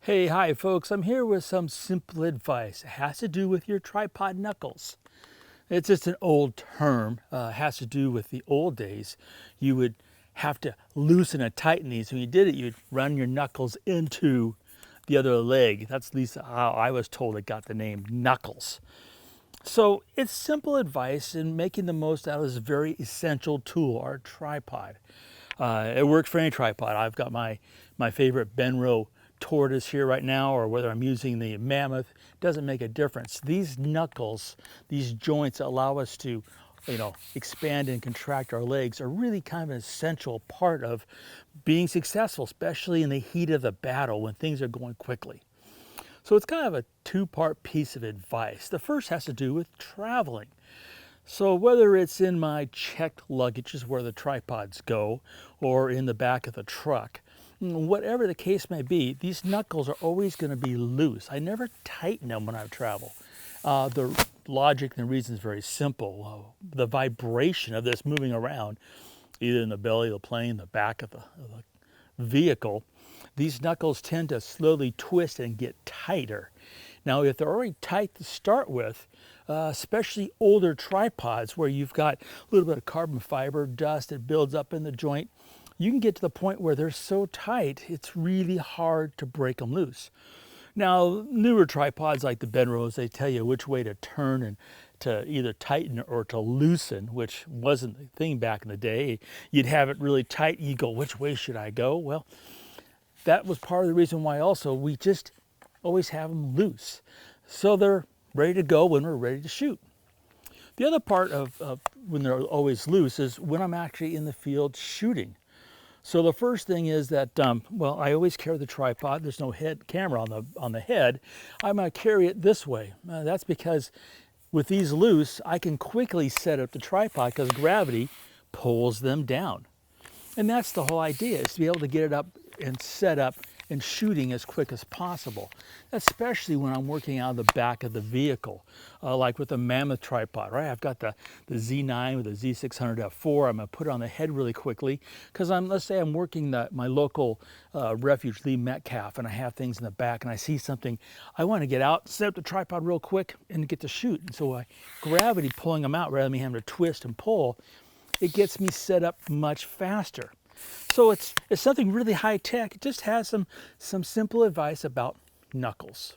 Hey, hi folks, I'm here with some simple advice. It has to do with your tripod knuckles. It's just an old term. It has to do with the old days. You would have to loosen and tighten these. When you did it, you'd run your knuckles into the other leg. That's at least how I was told it got the name knuckles. So it's simple advice in making the most out of this very essential tool, our tripod. It works for any tripod. I've got my favorite Benro tortoise here right now, or whether I'm using the mammoth, doesn't make a difference. These knuckles, these joints allow us to, expand and contract our legs are really kind of an essential part of being successful, especially in the heat of the battle when things are going quickly. So it's kind of a two-part piece of advice. The first has to do with traveling. So whether it's in my checked luggage is where the tripods go, or in the back of the truck, whatever the case may be, these knuckles are always going to be loose. I never tighten them when I travel. The logic and the reason is very simple. The vibration of this moving around, either in the belly of the plane, the back of the vehicle, these knuckles tend to slowly twist and get tighter. Now, if they're already tight to start with, especially older tripods where you've got a little bit of carbon fiber dust that builds up in the joint, you can get to the point where they're so tight, it's really hard to break them loose. Now, newer tripods like the Benros, they tell you which way to turn and to either tighten or to loosen, which wasn't the thing back in the day. You'd have it really tight, you go, which way should I go? Well, that was part of the reason why also we just always have them loose. So they're ready to go when we're ready to shoot. The other part of when they're always loose is when I'm actually in the field shooting. So the first thing is that, I always carry the tripod. There's no head camera on the head. I'm going to carry it this way. That's because with these loose, I can quickly set up the tripod because gravity pulls them down. And that's the whole idea, is to be able to get it up and set up and shooting as quick as possible, especially when I'm working out of the back of the vehicle, like with the Mammoth tripod, right? I've got the Z9 with the Z600 F4. I'm gonna put it on the head really quickly because let's say I'm working my local refuge, Lee Metcalf, and I have things in the back and I see something, I wanna get out, set up the tripod real quick and get to shoot. And so gravity pulling them out rather than me having to twist and pull, it gets me set up much faster. So it's something really high tech. It just has some simple advice about knuckles.